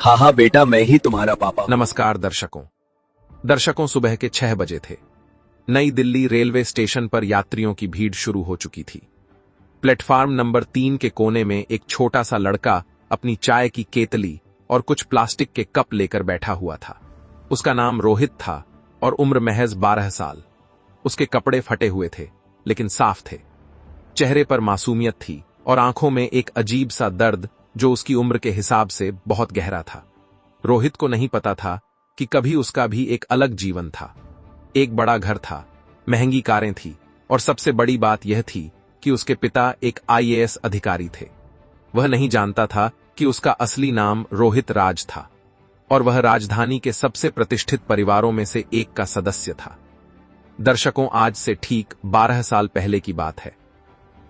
हाँ हाँ बेटा, मैं ही तुम्हारा पापा हूँ। नमस्कार दर्शकों सुबह के 6 बजे थे। नई दिल्ली रेलवे स्टेशन पर यात्रियों की भीड़ शुरू हो चुकी थी। प्लेटफार्म नंबर 3 के कोने में एक छोटा सा लड़का अपनी चाय की केतली और कुछ प्लास्टिक के कप लेकर बैठा हुआ था। उसका नाम रोहित था और उम्र महज 12 साल। उसके कपड़े फटे हुए थे लेकिन साफ थे। चेहरे पर मासूमियत थी और आंखों में एक अजीब सा दर्द जो उसकी उम्र के हिसाब से बहुत गहरा था। रोहित को नहीं पता था कि कभी उसका भी एक अलग जीवन था। एक बड़ा घर था, महंगी कारें थी और सबसे बड़ी बात यह थी कि उसके पिता एक आईएएस अधिकारी थे। वह नहीं जानता था कि उसका असली नाम रोहित राज था और वह राजधानी के सबसे प्रतिष्ठित परिवारों में से एक का सदस्य था। दर्शकों, आज से ठीक 12 साल पहले की बात है।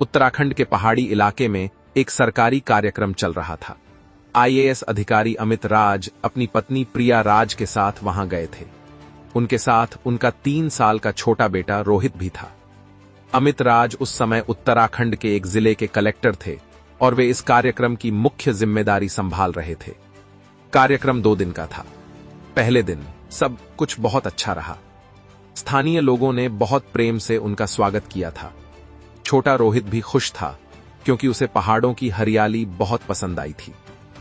उत्तराखंड के पहाड़ी इलाके में एक सरकारी कार्यक्रम चल रहा था। आईएएस अधिकारी अमित राज अपनी पत्नी प्रिया राज के साथ वहां गए थे। उनके साथ उनका 3 साल का छोटा बेटा रोहित भी था। अमित राज उस समय उत्तराखंड के एक जिले के कलेक्टर थे और वे इस कार्यक्रम की मुख्य जिम्मेदारी संभाल रहे थे। कार्यक्रम 2 दिन का था। पहले दिन सब कुछ बहुत अच्छा रहा। स्थानीय लोगों ने बहुत प्रेम से उनका स्वागत किया था। छोटा रोहित भी खुश था क्योंकि उसे पहाड़ों की हरियाली बहुत पसंद आई थी।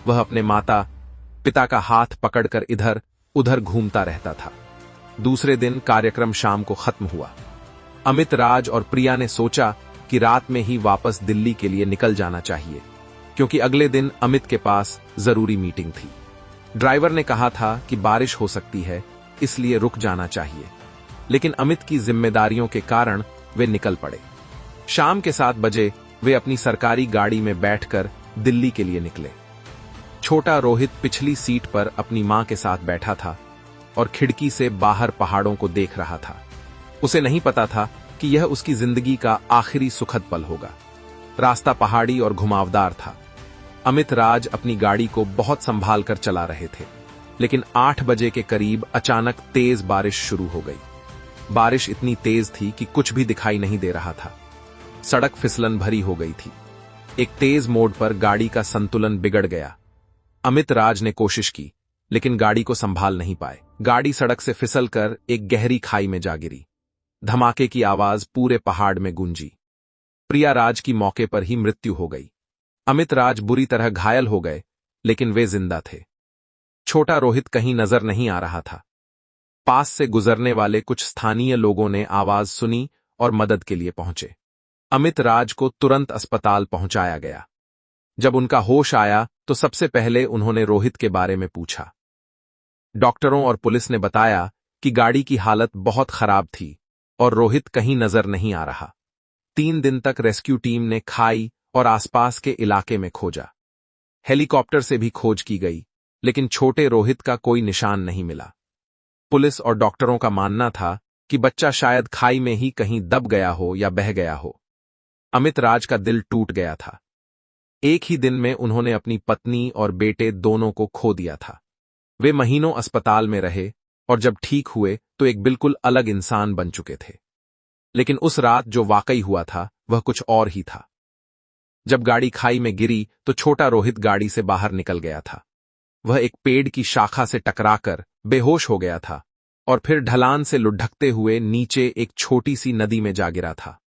वह अपने माता पिता का हाथ पकड़कर इधर उधर घूमता रहता था। दूसरे दिन कार्यक्रम शाम को खत्म हुआ। अमित राज और प्रिया ने सोचा कि रात में ही वापस दिल्ली के लिए निकल जाना चाहिए क्योंकि अगले दिन अमित के पास जरूरी मीटिंग थी। ड्राइवर ने कहा था कि बारिश हो सकती है, इसलिए रुक जाना चाहिए, लेकिन अमित की जिम्मेदारियों के कारण वे निकल पड़े। शाम के 7 बजे वे अपनी सरकारी गाड़ी में बैठकर दिल्ली के लिए निकले। छोटा रोहित पिछली सीट पर अपनी मां के साथ बैठा था और खिड़की से बाहर पहाड़ों को देख रहा था। उसे नहीं पता था कि यह उसकी जिंदगी का आखिरी सुखद पल होगा। रास्ता पहाड़ी और घुमावदार था। अमित राज अपनी गाड़ी को बहुत संभाल कर चला रहे थे, लेकिन 8 बजे के करीब अचानक तेज बारिश शुरू हो गई। बारिश इतनी तेज थी कि कुछ भी दिखाई नहीं दे रहा था। सड़क फिसलन भरी हो गई थी। एक तेज मोड़ पर गाड़ी का संतुलन बिगड़ गया। अमित राज ने कोशिश की, लेकिन गाड़ी को संभाल नहीं पाए। गाड़ी सड़क से फिसलकर एक गहरी खाई में जा गिरी। धमाके की आवाज पूरे पहाड़ में गूंजी। प्रिया राज की मौके पर ही मृत्यु हो गई। अमित राज बुरी तरह घायल हो गए, लेकिन वे जिंदा थे। छोटा रोहित कहीं नजर नहीं आ रहा था। पास से गुजरने वाले कुछ स्थानीय लोगों ने आवाज सुनी और मदद के लिए पहुंचे। अमित राज को तुरंत अस्पताल पहुंचाया गया। जब उनका होश आया तो सबसे पहले उन्होंने रोहित के बारे में पूछा। डॉक्टरों और पुलिस ने बताया कि गाड़ी की हालत बहुत खराब थी और रोहित कहीं नजर नहीं आ रहा। 3 दिन तक रेस्क्यू टीम ने खाई और आसपास के इलाके में खोजा। हेलीकॉप्टर से भी खोज की गई, लेकिन छोटे रोहित का कोई निशान नहीं मिला। पुलिस और डॉक्टरों का मानना था कि बच्चा शायद खाई में ही कहीं दब गया हो या बह गया हो। अमित राज का दिल टूट गया था। एक ही दिन में उन्होंने अपनी पत्नी और बेटे दोनों को खो दिया था। वे महीनों अस्पताल में रहे और जब ठीक हुए तो एक बिल्कुल अलग इंसान बन चुके थे। लेकिन उस रात जो वाकई हुआ था वह कुछ और ही था। जब गाड़ी खाई में गिरी तो छोटा रोहित गाड़ी से बाहर निकल गया था। वह एक पेड़ की शाखा से टकराकर बेहोश हो गया था और फिर ढलान से लुढ़कते हुए नीचे एक छोटी सी नदी में जा गिरा था।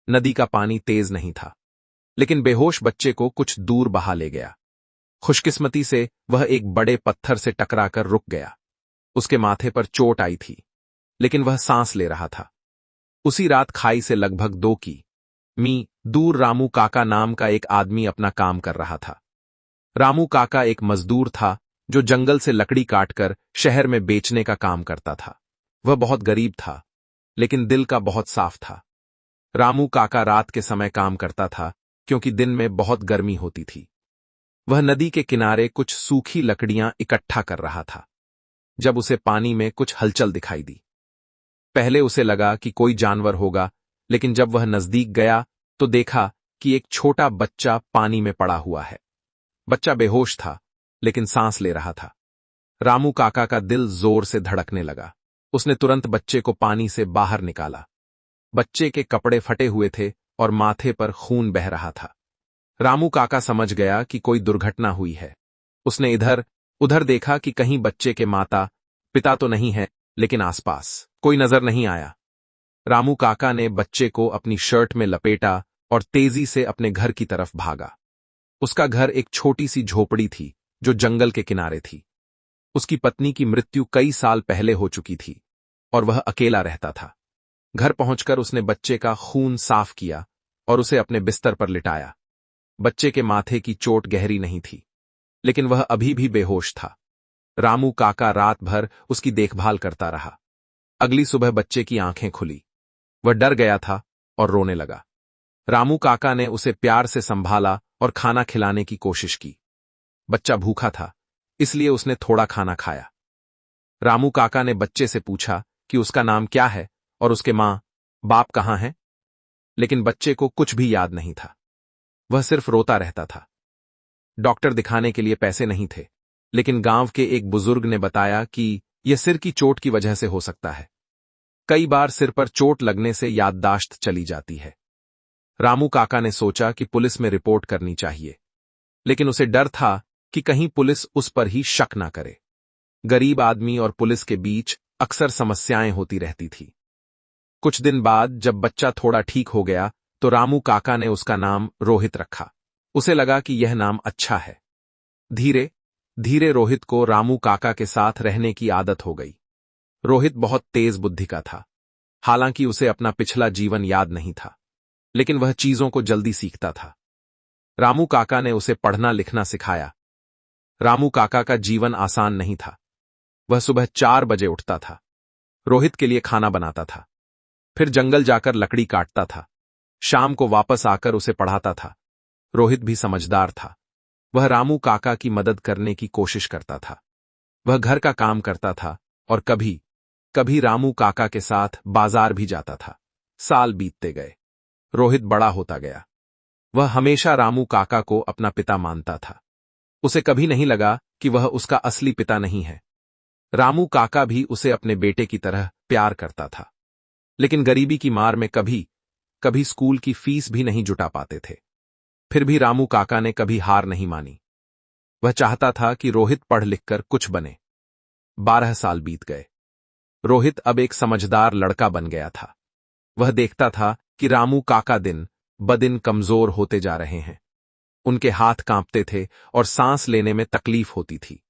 नदी का पानी तेज नहीं था, लेकिन बेहोश बच्चे को कुछ दूर बहा ले गया। खुशकिस्मती से वह एक बड़े पत्थर से टकराकर रुक गया। उसके माथे पर चोट आई थी, लेकिन वह सांस ले रहा था। उसी रात खाई से लगभग 2 मी दूर रामू काका नाम का एक आदमी अपना काम कर रहा था। रामू काका एक मजदूर था जो जंगल से लकड़ी काटकर शहर में बेचने का काम करता था। वह बहुत गरीब था, लेकिन दिल का बहुत साफ था। रामू काका रात के समय काम करता था क्योंकि दिन में बहुत गर्मी होती थी। वह नदी के किनारे कुछ सूखी लकड़ियां इकट्ठा कर रहा था जब उसे पानी में कुछ हलचल दिखाई दी। पहले उसे लगा कि कोई जानवर होगा, लेकिन जब वह नजदीक गया तो देखा कि एक छोटा बच्चा पानी में पड़ा हुआ है। बच्चा बेहोश था, लेकिन सांस ले रहा था। रामू काका का दिल जोर से धड़कने लगा। उसने तुरंत बच्चे को पानी से बाहर निकाला। बच्चे के कपड़े फटे हुए थे और माथे पर खून बह रहा था। रामू काका समझ गया कि कोई दुर्घटना हुई है। उसने इधर उधर देखा कि कहीं बच्चे के माता पिता तो नहीं है, लेकिन आसपास कोई नजर नहीं आया। रामू काका ने बच्चे को अपनी शर्ट में लपेटा और तेजी से अपने घर की तरफ भागा। उसका घर एक छोटी सी झोपड़ी थी जो जंगल के किनारे थी। उसकी पत्नी की मृत्यु कई साल पहले हो चुकी थी और वह अकेला रहता था। घर पहुंचकर उसने बच्चे का खून साफ किया और उसे अपने बिस्तर पर लिटाया। बच्चे के माथे की चोट गहरी नहीं थी, लेकिन वह अभी भी बेहोश था। रामू काका रात भर उसकी देखभाल करता रहा। अगली सुबह बच्चे की आंखें खुली। वह डर गया था और रोने लगा। रामू काका ने उसे प्यार से संभाला और खाना खिलाने की कोशिश की। बच्चा भूखा था, इसलिए उसने थोड़ा खाना खाया। रामू काका ने बच्चे से पूछा कि उसका नाम क्या है और उसके मां बाप कहां हैं, लेकिन बच्चे को कुछ भी याद नहीं था। वह सिर्फ रोता रहता था। डॉक्टर दिखाने के लिए पैसे नहीं थे, लेकिन गांव के एक बुजुर्ग ने बताया कि यह सिर की चोट की वजह से हो सकता है। कई बार सिर पर चोट लगने से याददाश्त चली जाती है। रामू काका ने सोचा कि पुलिस में रिपोर्ट करनी चाहिए, लेकिन उसे डर था कि कहीं पुलिस उस पर ही शक ना करे। गरीब आदमी और पुलिस के बीच अक्सर समस्याएं होती रहती थी। कुछ दिन बाद जब बच्चा थोड़ा ठीक हो गया तो रामू काका ने उसका नाम रोहित रखा। उसे लगा कि यह नाम अच्छा है। धीरे धीरे रोहित को रामू काका के साथ रहने की आदत हो गई। रोहित बहुत तेज बुद्धि का था। हालांकि उसे अपना पिछला जीवन याद नहीं था, लेकिन वह चीजों को जल्दी सीखता था। रामू काका ने उसे पढ़ना लिखना सिखाया। रामू काका का जीवन आसान नहीं था। वह सुबह 4 बजे उठता था, रोहित के लिए खाना बनाता था, फिर जंगल जाकर लकड़ी काटता था। शाम को वापस आकर उसे पढ़ाता था। रोहित भी समझदार था। वह रामू काका की मदद करने की कोशिश करता था। वह घर का काम करता था और कभी कभी रामू काका के साथ बाजार भी जाता था। साल बीतते गए। रोहित बड़ा होता गया। वह हमेशा रामू काका को अपना पिता मानता था। उसे कभी नहीं लगा कि वह उसका असली पिता नहीं है। रामू काका भी उसे अपने बेटे की तरह प्यार करता था, लेकिन गरीबी की मार में कभी कभी स्कूल की फीस भी नहीं जुटा पाते थे। फिर भी रामू काका ने कभी हार नहीं मानी। वह चाहता था कि रोहित पढ़ लिखकर कुछ बने। 12 साल बीत गए। रोहित अब एक समझदार लड़का बन गया था। वह देखता था कि रामू काका दिन ब दिन कमजोर होते जा रहे हैं। उनके हाथ कांपते थे और सांस लेने में तकलीफ होती थी।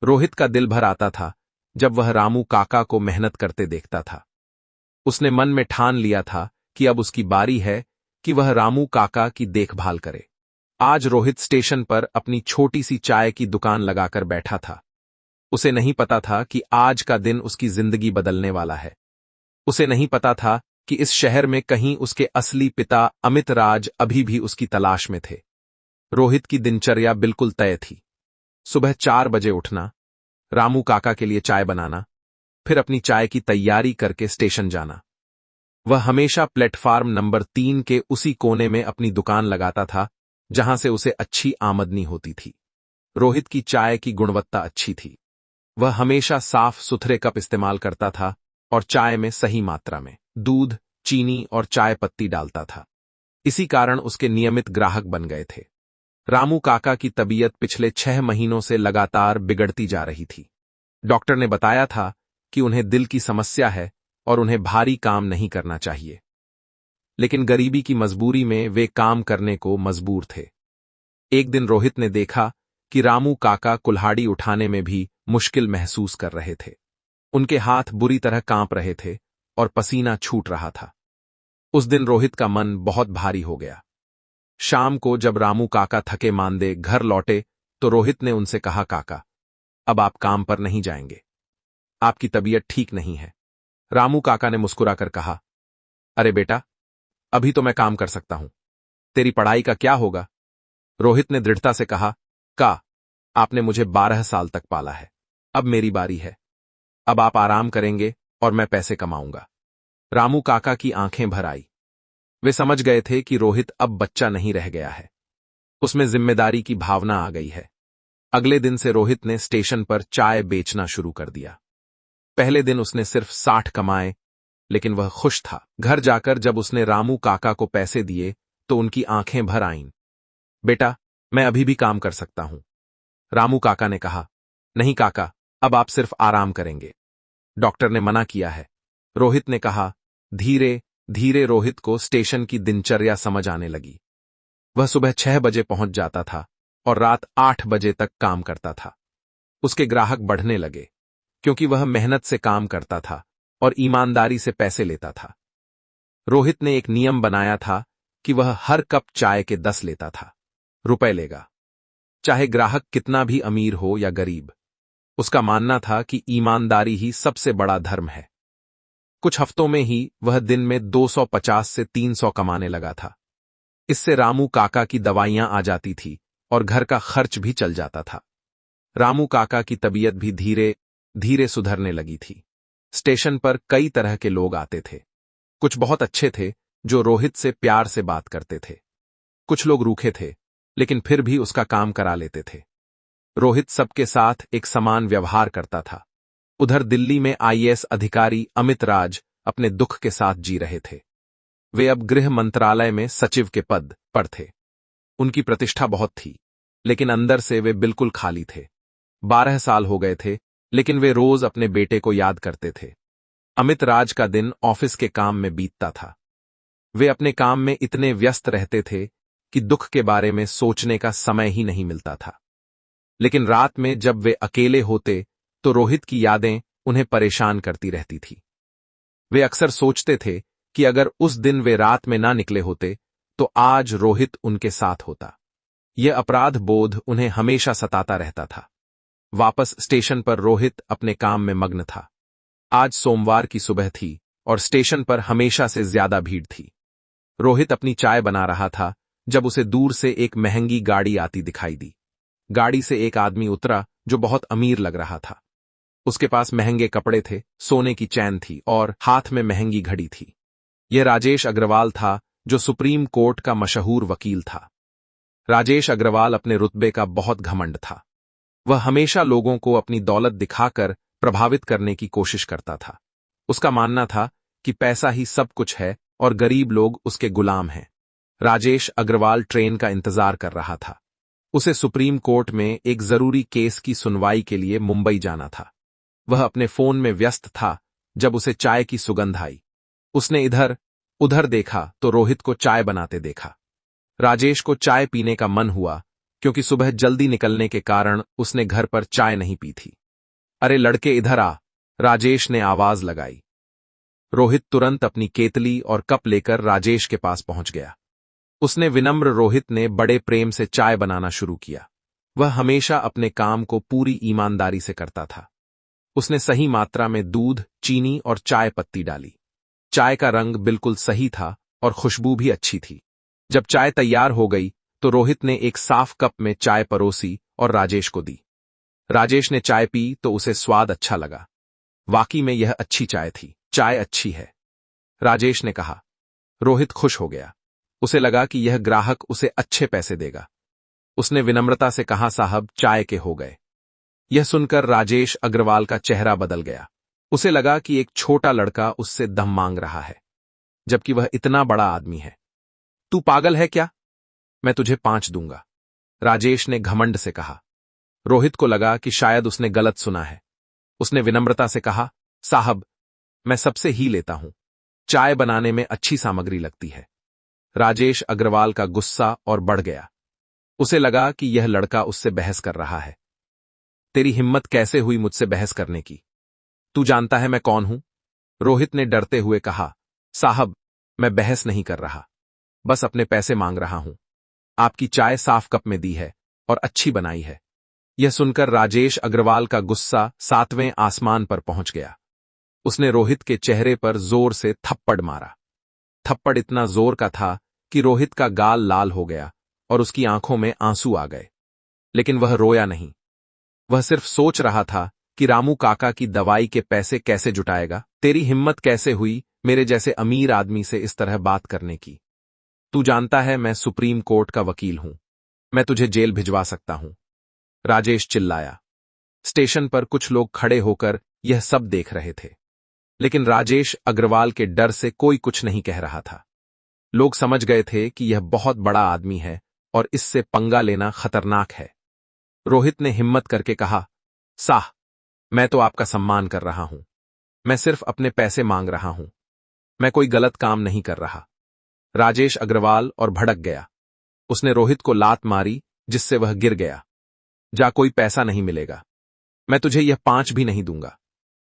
रोहित का दिल भर आता था जब वह रामू काका को मेहनत करते देखता था। उसने मन में ठान लिया था कि अब उसकी बारी है कि वह रामू काका की देखभाल करे। आज रोहित स्टेशन पर अपनी छोटी सी चाय की दुकान लगाकर बैठा था। उसे नहीं पता था कि आज का दिन उसकी जिंदगी बदलने वाला है। उसे नहीं पता था कि इस शहर में कहीं उसके असली पिता अमित राज अभी भी उसकी तलाश में थे। रोहित की दिनचर्या बिल्कुल तय थी। सुबह 4 बजे उठना, रामू काका के लिए चाय बनाना, फिर अपनी चाय की तैयारी करके स्टेशन जाना। वह हमेशा प्लेटफार्म नंबर 3 के उसी कोने में अपनी दुकान लगाता था जहां से उसे अच्छी आमदनी होती थी। रोहित की चाय की गुणवत्ता अच्छी थी। वह हमेशा साफ सुथरे कप इस्तेमाल करता था और चाय में सही मात्रा में दूध, चीनी और चाय पत्ती डालता था। इसी कारण उसके नियमित ग्राहक बन गए थे। रामू काका की तबीयत पिछले 6 महीनों से लगातार बिगड़ती जा रही थी। डॉक्टर ने बताया था कि उन्हें दिल की समस्या है और उन्हें भारी काम नहीं करना चाहिए, लेकिन गरीबी की मजबूरी में वे काम करने को मजबूर थे। एक दिन रोहित ने देखा कि रामू काका कुल्हाड़ी उठाने में भी मुश्किल महसूस कर रहे थे। उनके हाथ बुरी तरह कांप रहे थे और पसीना छूट रहा था। उस दिन रोहित का मन बहुत भारी हो गया। शाम को जब रामू काका थके मांदे घर लौटे तो रोहित ने उनसे कहा, काका, अब आप काम पर नहीं जाएंगे। आपकी तबीयत ठीक नहीं है। रामू काका ने मुस्कुराकर कहा, अरे बेटा, अभी तो मैं काम कर सकता हूं। तेरी पढ़ाई का क्या होगा? रोहित ने दृढ़ता से कहा, आपने मुझे 12 साल तक पाला है। अब मेरी बारी है। अब आप आराम करेंगे और मैं पैसे कमाऊंगा। रामू काका की आंखें भर आई। वे समझ गए थे कि रोहित अब बच्चा नहीं रह गया है। उसमें जिम्मेदारी की भावना आ गई है। अगले दिन से रोहित ने स्टेशन पर चाय बेचना शुरू कर दिया। पहले दिन उसने सिर्फ 60 कमाए, लेकिन वह खुश था। घर जाकर जब उसने रामू काका को पैसे दिए तो उनकी आंखें भर आईं। बेटा, मैं अभी भी काम कर सकता हूं। रामू काका ने कहा, नहीं काका, अब आप सिर्फ आराम करेंगे। डॉक्टर ने मना किया है। रोहित ने कहा। धीरे धीरे रोहित को स्टेशन की दिनचर्या समझ आने लगी। वह सुबह 6 बजे पहुंच जाता था और रात 8 बजे तक काम करता था। उसके ग्राहक बढ़ने लगे क्योंकि वह मेहनत से काम करता था और ईमानदारी से पैसे लेता था। रोहित ने एक नियम बनाया था कि वह हर कप चाय के 10 लेता था। रुपए लेगा, चाहे ग्राहक कितना भी अमीर हो या गरीब। उसका मानना था कि ईमानदारी ही सबसे बड़ा धर्म है। कुछ हफ्तों में ही वह दिन में 250 से 300 कमाने लगा था। इससे रामू काका की दवाइयां आ जाती थी और घर का खर्च भी चल जाता था। रामू काका की तबीयत भी धीरे धीरे सुधरने लगी थी। स्टेशन पर कई तरह के लोग आते थे। कुछ बहुत अच्छे थे जो रोहित से प्यार से बात करते थे। कुछ लोग रूखे थे लेकिन फिर भी उसका काम करा लेते थे। रोहित सबके साथ एक समान व्यवहार करता था। उधर दिल्ली में आईएएस अधिकारी अमित राज अपने दुख के साथ जी रहे थे। वे अब गृह मंत्रालय में सचिव के पद पर थे। उनकी प्रतिष्ठा बहुत थी, लेकिन अंदर से वे बिल्कुल खाली थे। 12 साल हो गए थे, लेकिन वे रोज अपने बेटे को याद करते थे। अमित राज का दिन ऑफिस के काम में बीतता था। वे अपने काम में इतने व्यस्त रहते थे कि दुख के बारे में सोचने का समय ही नहीं मिलता था। लेकिन रात में जब वे अकेले होते तो रोहित की यादें उन्हें परेशान करती रहती थी। वे अक्सर सोचते थे कि अगर उस दिन वे रात में ना निकले होते तो आज रोहित उनके साथ होता। यह अपराध बोध उन्हें हमेशा सताता रहता था। वापस स्टेशन पर रोहित अपने काम में मग्न था। आज सोमवार की सुबह थी और स्टेशन पर हमेशा से ज्यादा भीड़ थी। रोहित अपनी चाय बना रहा था जब उसे दूर से एक महंगी गाड़ी आती दिखाई दी। गाड़ी से एक आदमी उतरा जो बहुत अमीर लग रहा था। उसके पास महंगे कपड़े थे, सोने की चैन थी और हाथ में महंगी घड़ी थी। यह राजेश अग्रवाल था जो सुप्रीम कोर्ट का मशहूर वकील था। राजेश अग्रवाल अपने रुतबे का बहुत घमंड था। वह हमेशा लोगों को अपनी दौलत दिखाकर प्रभावित करने की कोशिश करता था। उसका मानना था कि पैसा ही सब कुछ है और गरीब लोग उसके गुलाम हैं। राजेश अग्रवाल ट्रेन का इंतजार कर रहा था। उसे सुप्रीम कोर्ट में एक जरूरी केस की सुनवाई के लिए मुंबई जाना था। वह अपने फोन में व्यस्त था जब उसे चाय की सुगंध आई। उसने इधर उधर देखा तो रोहित को चाय बनाते देखा। राजेश को चाय पीने का मन हुआ क्योंकि सुबह जल्दी निकलने के कारण उसने घर पर चाय नहीं पी थी। अरे लड़के इधर आ, राजेश ने आवाज लगाई। रोहित तुरंत अपनी केतली और कप लेकर राजेश के पास पहुंच गया। उसने विनम्र रोहित ने बड़े प्रेम से चाय बनाना शुरू किया। वह हमेशा अपने काम को पूरी ईमानदारी से करता था। उसने सही मात्रा में दूध, चीनी और चाय पत्ती डाली। चाय का रंग बिल्कुल सही था और खुशबू भी अच्छी थी। जब चाय तैयार हो गई तो रोहित ने एक साफ कप में चाय परोसी और राजेश को दी। राजेश ने चाय पी तो उसे स्वाद अच्छा लगा। वाकई में यह अच्छी चाय थी। चाय अच्छी है, राजेश ने कहा। रोहित खुश हो गया। उसे लगा कि यह ग्राहक उसे अच्छे पैसे देगा। उसने विनम्रता से कहा, साहब चाय के हो गए। यह सुनकर राजेश अग्रवाल का चेहरा बदल गया। उसे लगा कि एक छोटा लड़का उससे दम मांग रहा है, जबकि वह इतना बड़ा आदमी है। तू पागल है क्या? मैं तुझे 5 दूंगा, राजेश ने घमंड से कहा। रोहित को लगा कि शायद उसने गलत सुना है। उसने विनम्रता से कहा, साहब मैं सबसे ही लेता हूं। चाय बनाने में अच्छी सामग्री लगती है। राजेश अग्रवाल का गुस्सा और बढ़ गया। उसे लगा कि यह लड़का उससे बहस कर रहा है। तेरी हिम्मत कैसे हुई मुझसे बहस करने की? तू जानता है मैं कौन हूं? रोहित ने डरते हुए कहा। साहब मैं बहस नहीं कर रहा, बस अपने पैसे मांग रहा हूं। आपकी चाय साफ कप में दी है और अच्छी बनाई है। यह सुनकर राजेश अग्रवाल का गुस्सा 7वें आसमान पर पहुंच गया। उसने रोहित के चेहरे पर जोर से थप्पड़ मारा। थप्पड़ इतना जोर का था कि रोहित का गाल लाल हो गया और उसकी आंखों में आंसू आ गए। लेकिन वह रोया नहीं। वह सिर्फ सोच रहा था कि रामू काका की दवाई के पैसे कैसे जुटाएगा। तेरी हिम्मत कैसे हुई मेरे जैसे अमीर आदमी से इस तरह बात करने की? तू जानता है मैं सुप्रीम कोर्ट का वकील हूं, मैं तुझे जेल भिजवा सकता हूं, राजेश चिल्लाया। स्टेशन पर कुछ लोग खड़े होकर यह सब देख रहे थे, लेकिन राजेश अग्रवाल के डर से कोई कुछ नहीं कह रहा था। लोग समझ गए थे कि यह बहुत बड़ा आदमी है और इससे पंगा लेना खतरनाक है। रोहित ने हिम्मत करके कहा, साह, मैं तो आपका सम्मान कर रहा हूं। मैं सिर्फ अपने पैसे मांग रहा हूं। मैं कोई गलत काम नहीं कर रहा। राजेश अग्रवाल और भड़क गया। उसने रोहित को लात मारी, जिससे वह गिर गया। जा, कोई पैसा नहीं मिलेगा। मैं तुझे यह 5 भी नहीं दूंगा।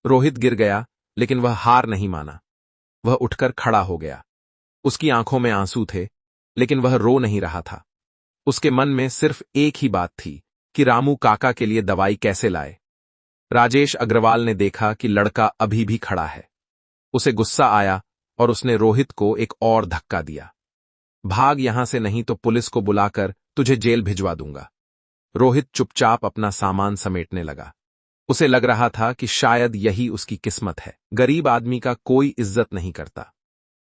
रोहित गिर गया, लेकिन वह हार नहीं माना। वह उठकर खड़ा हो गया। उसकी आंखों में आंसू थे, लेकिन वह रो नहीं रहा था। उसके मन में सिर्फ एक ही बात थी कि रामू काका के लिए दवाई कैसे लाए। राजेश अग्रवाल ने देखा कि लड़का अभी भी खड़ा है। उसे गुस्सा आया और उसने रोहित को एक और धक्का दिया। भाग यहां से, नहीं तो पुलिस को बुलाकर तुझे जेल भिजवा दूंगा। रोहित चुपचाप अपना सामान समेटने लगा। उसे लग रहा था कि शायद यही उसकी किस्मत है। गरीब आदमी का कोई इज्जत नहीं करता।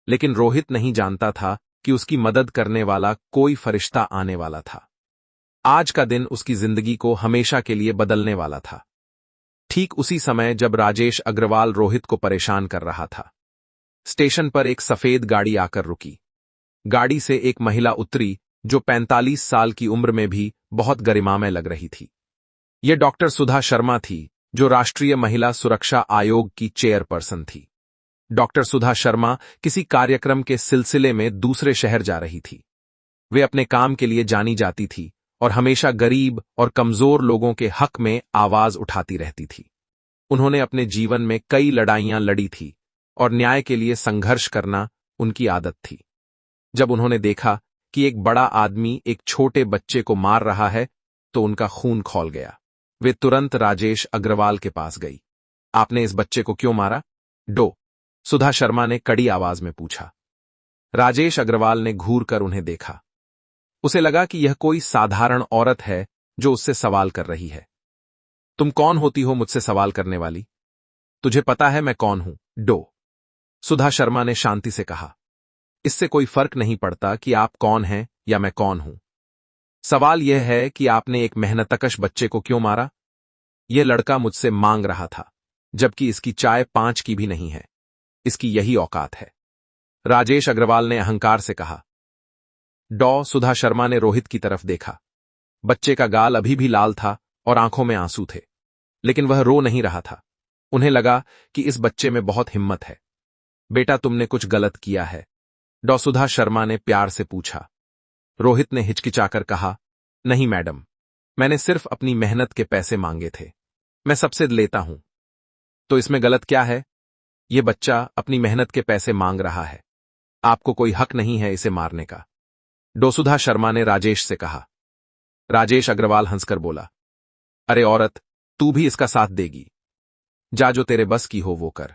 लेकिन रोहित नहीं जानता था कि उसकी मदद करने वाला कोई फरिश्ता आने वाला था। आज का दिन उसकी जिंदगी को हमेशा के लिए बदलने वाला था। ठीक उसी समय जब राजेश अग्रवाल रोहित को परेशान कर रहा था, स्टेशन पर एक सफेद गाड़ी आकर रुकी। गाड़ी से एक महिला उतरी जो 45 साल की उम्र में भी बहुत गरिमामय लग रही थी। यह डॉक्टर सुधा शर्मा थी, जो राष्ट्रीय महिला सुरक्षा आयोग की चेयरपर्सन थी। डॉक्टर सुधा शर्मा किसी कार्यक्रम के सिलसिले में दूसरे शहर जा रही थी। वे अपने काम के लिए जानी जाती थी और हमेशा गरीब और कमजोर लोगों के हक में आवाज उठाती रहती थी। उन्होंने अपने जीवन में कई लड़ाइयां लड़ी थी और न्याय के लिए संघर्ष करना उनकी आदत थी। जब उन्होंने देखा कि एक बड़ा आदमी एक छोटे बच्चे को मार रहा है, तो उनका खून खौल गया। वे तुरंत राजेश अग्रवाल के पास गई। आपने इस बच्चे को क्यों मारा? डो सुधा शर्मा ने कड़ी आवाज में पूछा। राजेश अग्रवाल ने घूर कर उन्हें देखा। उसे लगा कि यह कोई साधारण औरत है जो उससे सवाल कर रही है। तुम कौन होती हो मुझसे सवाल करने वाली? तुझे पता है मैं कौन हूं? डो सुधा शर्मा ने शांति से कहा। इससे कोई फर्क नहीं पड़ता कि आप कौन हैं या मैं कौन हूं। सवाल यह है कि आपने एक मेहनतकश बच्चे को क्यों मारा? यह लड़का मुझसे मांग रहा था, जबकि इसकी चाय 5 की भी नहीं है। इसकी यही औकात है, राजेश अग्रवाल ने अहंकार से कहा। डॉ सुधा शर्मा ने रोहित की तरफ देखा। बच्चे का गाल अभी भी लाल था और आंखों में आंसू थे, लेकिन वह रो नहीं रहा था। उन्हें लगा कि इस बच्चे में बहुत हिम्मत है। बेटा, तुमने कुछ गलत किया है? डॉ सुधा शर्मा ने प्यार से पूछा। रोहित ने हिचकिचाकर कहा, नहीं मैडम, मैंने सिर्फ अपनी मेहनत के पैसे मांगे थे। मैं सबसे लेता हूं। तो इसमें गलत क्या है? यह बच्चा अपनी मेहनत के पैसे मांग रहा है। आपको कोई हक नहीं है इसे मारने का, डॉ सुधा शर्मा ने राजेश से कहा। राजेश अग्रवाल हंसकर बोला, अरे औरत, तू भी इसका साथ देगी? जा, जो तेरे बस की हो वो कर।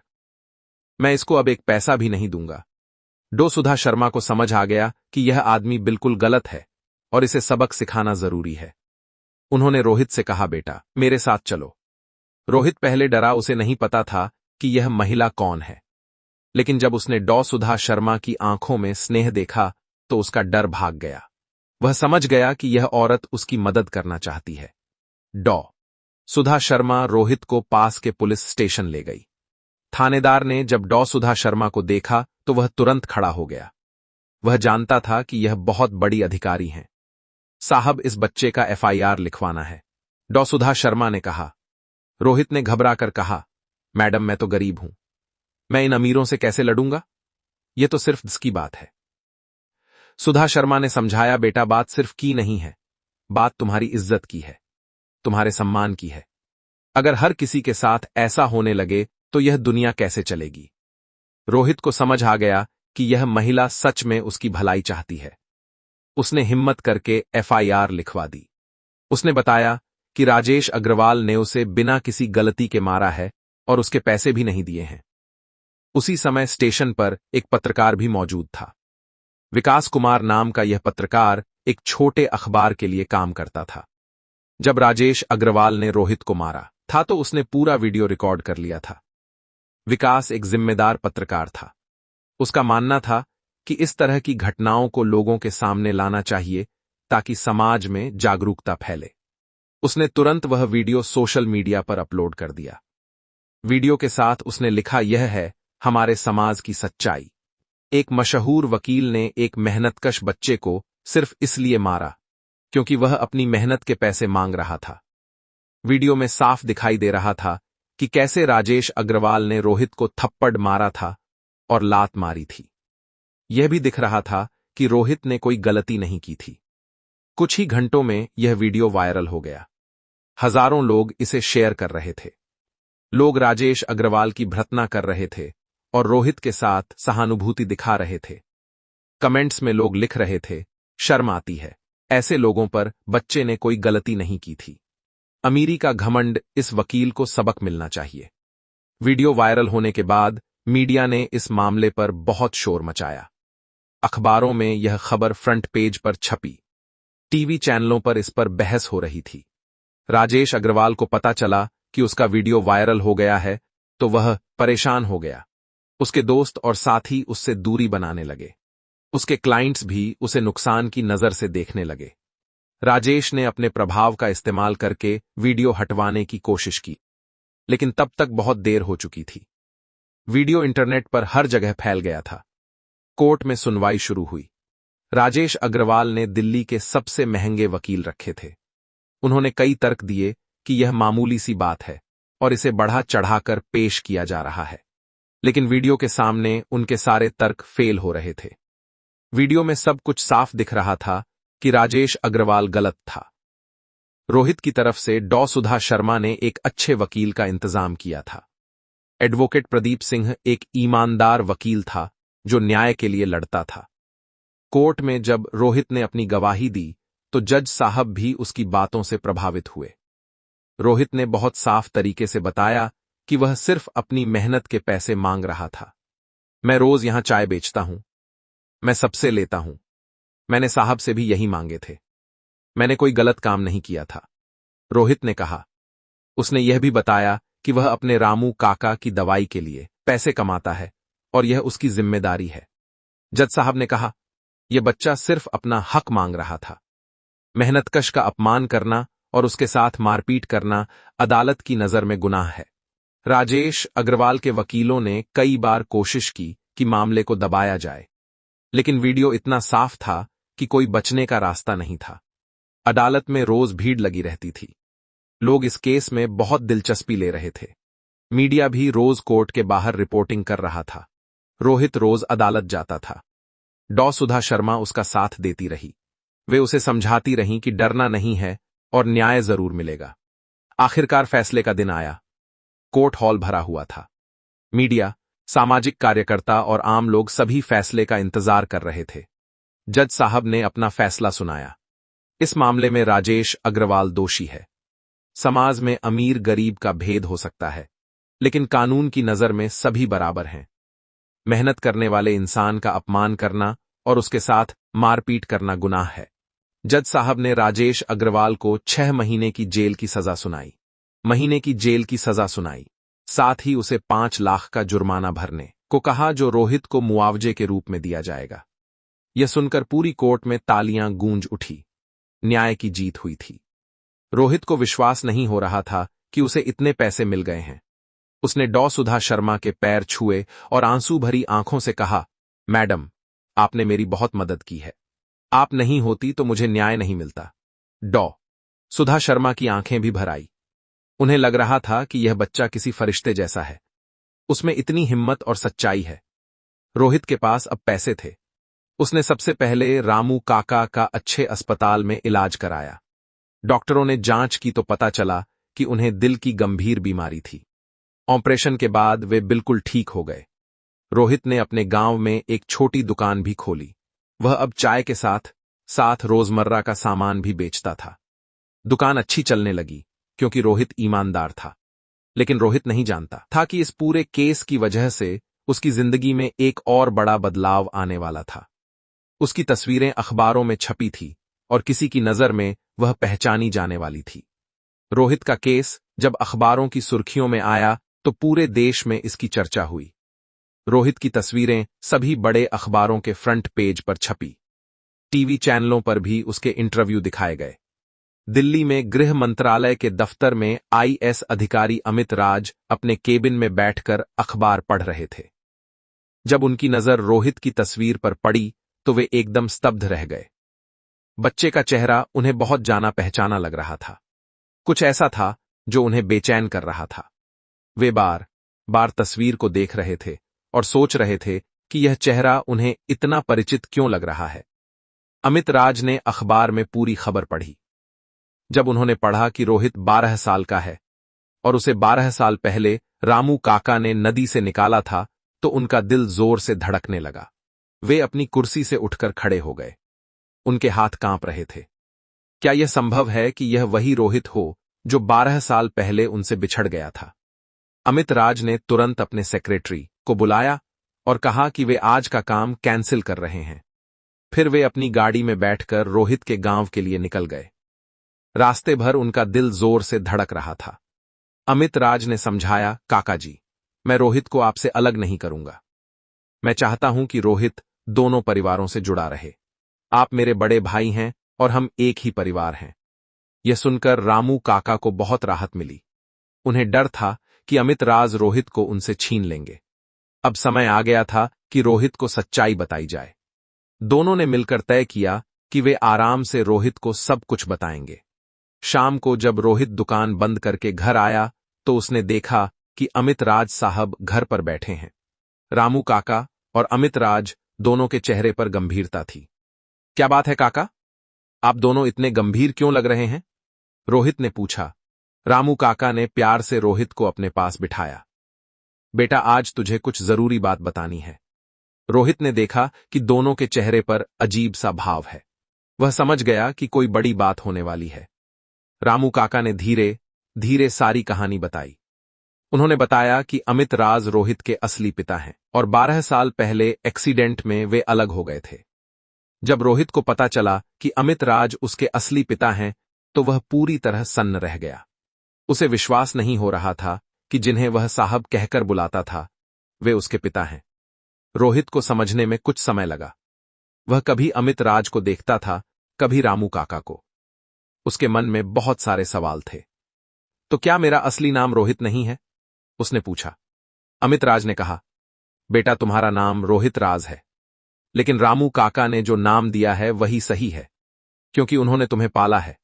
मैं इसको अब एक पैसा भी नहीं दूंगा। डॉ सुधा शर्मा को समझ आ गया कि यह आदमी बिल्कुल गलत है और इसे सबक सिखाना जरूरी है। उन्होंने रोहित से कहा, बेटा मेरे साथ चलो। रोहित पहले डरा, उसे नहीं पता था कि यह महिला कौन है। लेकिन जब उसने डॉ सुधा शर्मा की आंखों में स्नेह देखा तो उसका डर भाग गया। वह समझ गया कि यह औरत उसकी मदद करना चाहती है। डॉ सुधा शर्मा रोहित को पास के पुलिस स्टेशन ले गई। थानेदार ने जब डॉ सुधा शर्मा को देखा तो वह तुरंत खड़ा हो गया। वह जानता था कि यह बहुत बड़ी अधिकारी हैं। साहब, इस बच्चे का एफआईआर लिखवाना है, डॉ सुधा शर्मा ने कहा। रोहित ने घबराकर कहा, मैडम मैं तो गरीब हूं, मैं इन अमीरों से कैसे लड़ूंगा? यह तो सिर्फ इसकी बात है। सुधा शर्मा ने समझाया, बेटा बात सिर्फ की नहीं है, बात तुम्हारी इज्जत की है, तुम्हारे सम्मान की है। अगर हर किसी के साथ ऐसा होने लगे तो यह दुनिया कैसे चलेगी? रोहित को समझ आ गया कि यह महिला सच में उसकी भलाई चाहती है। उसने हिम्मत करके एफआईआर लिखवा दी। उसने बताया कि राजेश अग्रवाल ने उसे बिना किसी गलती के मारा है और उसके पैसे भी नहीं दिए हैं। उसी समय स्टेशन पर एक पत्रकार भी मौजूद था। विकास कुमार नाम का यह पत्रकार एक छोटे अखबार के लिए काम करता था। जब राजेश अग्रवाल ने रोहित को मारा था तो उसने पूरा वीडियो रिकॉर्ड कर लिया था। विकास एक जिम्मेदार पत्रकार था। उसका मानना था कि इस तरह की घटनाओं को लोगों के सामने लाना चाहिए ताकि समाज में जागरूकता फैले। उसने तुरंत वह वीडियो सोशल मीडिया पर अपलोड कर दिया। वीडियो के साथ उसने लिखा, यह है हमारे समाज की सच्चाई। एक मशहूर वकील ने एक मेहनतकश बच्चे को सिर्फ इसलिए मारा क्योंकि वह अपनी मेहनत के पैसे मांग रहा था। वीडियो में साफ दिखाई दे रहा था कि कैसे राजेश अग्रवाल ने रोहित को थप्पड़ मारा था और लात मारी थी। यह भी दिख रहा था कि रोहित ने कोई गलती नहीं की थी। कुछ ही घंटों में यह वीडियो वायरल हो गया। हजारों लोग इसे शेयर कर रहे थे। लोग राजेश अग्रवाल की भर्त्सना कर रहे थे और रोहित के साथ सहानुभूति दिखा रहे थे। कमेंट्स में लोग लिख रहे थे, शर्म आती है, ऐसे लोगों पर बच्चे ने कोई गलती नहीं की थी। अमीरी का घमंड, इस वकील को सबक मिलना चाहिए। वीडियो वायरल होने के बाद मीडिया ने इस मामले पर बहुत शोर मचाया। अखबारों में यह खबर फ्रंट पेज पर छपी। टीवी चैनलों पर इस पर बहस हो रही थी। राजेश अग्रवाल को पता चला कि उसका वीडियो वायरल हो गया है तो वह परेशान हो गया। उसके दोस्त और साथी उससे दूरी बनाने लगे। उसके क्लाइंट्स भी उसे नुकसान की नजर से देखने लगे। राजेश ने अपने प्रभाव का इस्तेमाल करके वीडियो हटवाने की कोशिश की, लेकिन तब तक बहुत देर हो चुकी थी। वीडियो इंटरनेट पर हर जगह फैल गया था। कोर्ट में सुनवाई शुरू हुई। राजेश अग्रवाल ने दिल्ली के सबसे महंगे वकील रखे थे। उन्होंने कई तर्क दिए कि यह मामूली सी बात है और इसे बढ़ा चढ़ाकर पेश किया जा रहा है, लेकिन वीडियो के सामने उनके सारे तर्क फेल हो रहे थे। वीडियो में सब कुछ साफ दिख रहा था कि राजेश अग्रवाल गलत था। रोहित की तरफ से डॉ सुधा शर्मा ने एक अच्छे वकील का इंतजाम किया था। एडवोकेट प्रदीप सिंह एक ईमानदार वकील था जो न्याय के लिए लड़ता था। कोर्ट में जब रोहित ने अपनी गवाही दी तो जज साहब भी उसकी बातों से प्रभावित हुए। रोहित ने बहुत साफ तरीके से बताया कि वह सिर्फ अपनी मेहनत के पैसे मांग रहा था। मैं रोज यहां चाय बेचता हूं, मैं सबसे लेता हूं, मैंने साहब से भी यही मांगे थे, मैंने कोई गलत काम नहीं किया था, रोहित ने कहा। उसने यह भी बताया कि वह अपने रामू काका की दवाई के लिए पैसे कमाता है और यह उसकी जिम्मेदारी है। जज साहब ने कहा, यह बच्चा सिर्फ अपना हक मांग रहा था। मेहनतकश का अपमान करना और उसके साथ मारपीट करना अदालत की नजर में गुनाह है। राजेश अग्रवाल के वकीलों ने कई बार कोशिश की कि मामले को दबाया जाए, लेकिन वीडियो इतना साफ था कि कोई बचने का रास्ता नहीं था। अदालत में रोज भीड़ लगी रहती थी। लोग इस केस में बहुत दिलचस्पी ले रहे थे। मीडिया भी रोज कोर्ट के बाहर रिपोर्टिंग कर रहा था। रोहित रोज अदालत जाता था। डॉ सुधा शर्मा उसका साथ देती रही। वे उसे समझाती रहीं कि डरना नहीं है और न्याय जरूर मिलेगा। आखिरकार फैसले का दिन आया। कोर्ट हॉल भरा हुआ था। मीडिया, सामाजिक कार्यकर्ता और आम लोग सभी फैसले का इंतजार कर रहे थे। जज साहब ने अपना फैसला सुनाया। इस मामले में राजेश अग्रवाल दोषी है। समाज में अमीर गरीब का भेद हो सकता है, लेकिन कानून की नजर में सभी बराबर हैं। मेहनत करने वाले इंसान का अपमान करना और उसके साथ मारपीट करना गुनाह है। जज साहब ने राजेश अग्रवाल को 6 महीने की जेल की सजा सुनाई। साथ ही उसे 5 लाख का जुर्माना भरने को कहा, जो रोहित को मुआवजे के रूप में दिया जाएगा। यह सुनकर पूरी कोर्ट में तालियां गूंज उठी। न्याय की जीत हुई थी। रोहित को विश्वास नहीं हो रहा था कि उसे इतने पैसे मिल गए हैं। उसने डॉ सुधा शर्मा के पैर छुए और आंसू भरी आंखों से कहा, मैडम, आपने मेरी बहुत मदद की है। आप नहीं होती तो मुझे न्याय नहीं मिलता। डॉ सुधा शर्मा की आंखें भी भर आई। उन्हें लग रहा था कि यह बच्चा किसी फरिश्ते जैसा है। उसमें इतनी हिम्मत और सच्चाई है। रोहित के पास अब पैसे थे। उसने सबसे पहले रामू काका का अच्छे अस्पताल में इलाज कराया। डॉक्टरों ने जांच की तो पता चला कि उन्हें दिल की गंभीर बीमारी थी। ऑपरेशन के बाद वे बिल्कुल ठीक हो गए। रोहित ने अपने गांव में एक छोटी दुकान भी खोली। वह अब चाय के साथ साथ रोजमर्रा का सामान भी बेचता था। दुकान अच्छी चलने लगी क्योंकि रोहित ईमानदार था। लेकिन रोहित नहीं जानता था कि इस पूरे केस की वजह से उसकी जिंदगी में एक और बड़ा बदलाव आने वाला था। उसकी तस्वीरें अखबारों में छपी थी और किसी की नजर में वह पहचानी जाने वाली थी। रोहित का केस जब अखबारों की सुर्खियों में आया तो पूरे देश में इसकी चर्चा हुई। रोहित की तस्वीरें सभी बड़े अखबारों के फ्रंट पेज पर छपी। टीवी चैनलों पर भी उसके इंटरव्यू दिखाए गए। दिल्ली में गृह मंत्रालय के दफ्तर में आईएएस अधिकारी अमित राज अपने केबिन में बैठकर अखबार पढ़ रहे थे। जब उनकी नजर रोहित की तस्वीर पर पड़ी तो वे एकदम स्तब्ध रह गए। बच्चे का चेहरा उन्हें बहुत जाना पहचाना लग रहा था। कुछ ऐसा था जो उन्हें बेचैन कर रहा था। वे बार बार तस्वीर को देख रहे थे और सोच रहे थे कि यह चेहरा उन्हें इतना परिचित क्यों लग रहा है। अमित राज ने अखबार में पूरी खबर पढ़ी। जब उन्होंने पढ़ा कि रोहित 12 साल का है और उसे 12 साल पहले रामू काका ने नदी से निकाला था, तो उनका दिल जोर से धड़कने लगा। वे अपनी कुर्सी से उठकर खड़े हो गए। उनके हाथ कांप रहे थे। क्या यह संभव है कि यह वही रोहित हो जो 12 साल पहले उनसे बिछड़ गया था? अमित राज ने तुरंत अपने सेक्रेटरी को बुलाया और कहा कि वे आज का काम कैंसिल कर रहे हैं। फिर वे अपनी गाड़ी में बैठकर रोहित के गांव के लिए निकल गए। रास्ते भर उनका दिल जोर से धड़क रहा था। अमित राज ने समझाया, काका जी, मैं रोहित को आपसे अलग नहीं करूंगा। मैं चाहता हूं कि रोहित दोनों परिवारों से जुड़ा रहे। आप मेरे बड़े भाई हैं और हम एक ही परिवार हैं। यह सुनकर रामू काका को बहुत राहत मिली। उन्हें डर था कि अमित राज रोहित को उनसे छीन लेंगे। अब समय आ गया था कि रोहित को सच्चाई बताई जाए। दोनों ने मिलकर तय किया कि वे आराम से रोहित को सब कुछ बताएंगे। शाम को जब रोहित दुकान बंद करके घर आया तो उसने देखा कि अमित राज साहब घर पर बैठे हैं। रामू काका और अमित राज दोनों के चेहरे पर गंभीरता थी। क्या बात है काका, आप दोनों इतने गंभीर क्यों लग रहे हैं? रोहित ने पूछा। रामू काका ने प्यार से रोहित को अपने पास बिठाया। बेटा, आज तुझे कुछ जरूरी बात बतानी है। रोहित ने देखा कि दोनों के चेहरे पर अजीब सा भाव है। वह समझ गया कि कोई बड़ी बात होने वाली है। रामू काका ने धीरे धीरे सारी कहानी बताई। उन्होंने बताया कि अमित राज रोहित के असली पिता हैं और 12 साल पहले एक्सीडेंट में वे अलग हो गए थे। जब रोहित को पता चला कि अमित राज उसके असली पिता हैं, तो वह पूरी तरह सन्न रह गया। उसे विश्वास नहीं हो रहा था कि जिन्हें वह साहब कहकर बुलाता था, वे उसके पिता हैं। रोहित को समझने में कुछ समय लगा। वह कभी अमित राज को देखता था, कभी रामू काका को। उसके मन में बहुत सारे सवाल थे। तो क्या मेरा असली नाम रोहित नहीं है? उसने पूछा। अमित राज ने कहा, बेटा, तुम्हारा नाम रोहित राज है, लेकिन रामू काका ने जो नाम दिया है वही सही है, क्योंकि उन्होंने तुम्हें पाला है।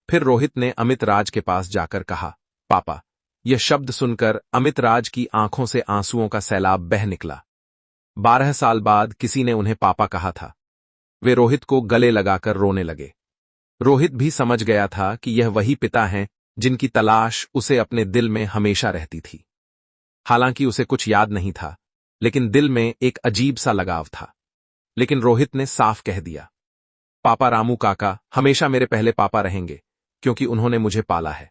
फिर रोहित ने अमित राज के पास जाकर कहा, पापा। यह शब्द सुनकर अमित राज की आंखों से आंसुओं का सैलाब बह निकला। 12 साल बाद किसी ने उन्हें पापा कहा था। वे रोहित को गले लगाकर रोने लगे। रोहित भी समझ गया था कि यह वही पिता हैं जिनकी तलाश उसे अपने दिल में हमेशा रहती थी। हालांकि उसे कुछ याद नहीं था, लेकिन दिल में एक अजीब सा लगाव था। लेकिन रोहित ने साफ कह दिया, पापा, रामू काका हमेशा मेरे पहले पापा रहेंगे, क्योंकि उन्होंने मुझे पाला है।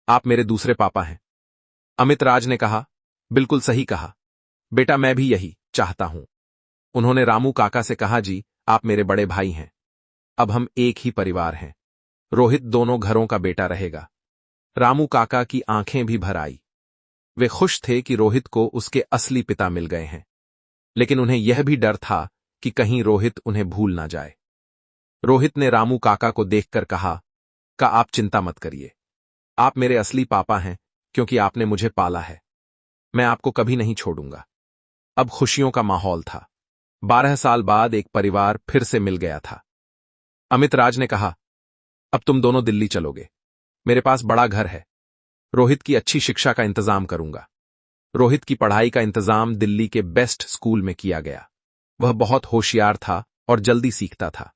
आप मेरे दूसरे पापा हैं। अमित राज ने कहा, बिल्कुल सही कहा बेटा, मैं भी यही चाहता हूं। उन्होंने रामू काका से कहा, जी, आप मेरे बड़े भाई हैं। अब हम एक ही परिवार हैं। रोहित दोनों घरों का बेटा रहेगा। रामू काका की आंखें भी भर आई। वे खुश थे कि रोहित को उसके असली पिता मिल गए हैं, लेकिन उन्हें यह भी डर था कि कहीं रोहित उन्हें भूल ना जाए। रोहित ने रामू काका को देखकर कहा, आप चिंता मत करिए। आप मेरे असली पापा हैं, क्योंकि आपने मुझे पाला है। मैं आपको कभी नहीं छोड़ूंगा। अब खुशियों का माहौल था। 12 साल बाद एक परिवार फिर से मिल गया था। अमित राज ने कहा, अब तुम दोनों दिल्ली चलोगे। मेरे पास बड़ा घर है। रोहित की अच्छी शिक्षा का इंतजाम करूंगा। रोहित की पढ़ाई का इंतजाम दिल्ली के बेस्ट स्कूल में किया गया। वह बहुत होशियार था और जल्दी सीखता था।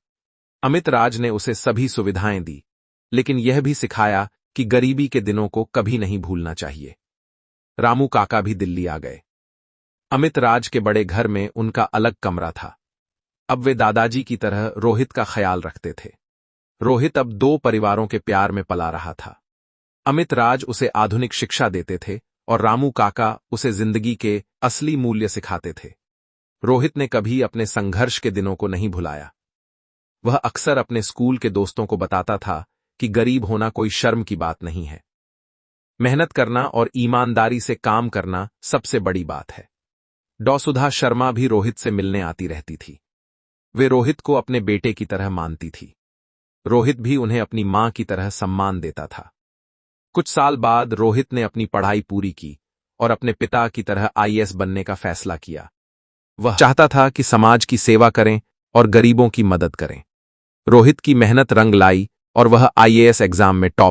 अमित राज ने उसे सभी सुविधाएं दी, लेकिन यह भी सिखाया कि गरीबी के दिनों को कभी नहीं भूलना चाहिए। रामू काका भी दिल्ली आ गए। अमित राज के बड़े घर में उनका अलग कमरा था। अब वे दादाजी की तरह रोहित का ख्याल रखते थे। रोहित अब 2 परिवारों के प्यार में पला रहा था। अमित राज उसे आधुनिक शिक्षा देते थे और रामू काका उसे जिंदगी के असली मूल्य सिखाते थे। रोहित ने कभी अपने संघर्ष के दिनों को नहीं भुलाया। वह अक्सर अपने स्कूल के दोस्तों को बताता था कि गरीब होना कोई शर्म की बात नहीं है। मेहनत करना और ईमानदारी से काम करना सबसे बड़ी बात है। डॉ सुधा शर्मा भी रोहित से मिलने आती रहती थी। वे रोहित को अपने बेटे की तरह मानती थी। रोहित भी उन्हें अपनी मां की तरह सम्मान देता था। कुछ साल बाद रोहित ने अपनी पढ़ाई पूरी की और अपने पिता की तरह आईएएस बनने का फैसला किया। वह चाहता था कि समाज की सेवा करें और गरीबों की मदद करें। रोहित की मेहनत रंग लाई और वह आईएएस एग्जाम में टॉप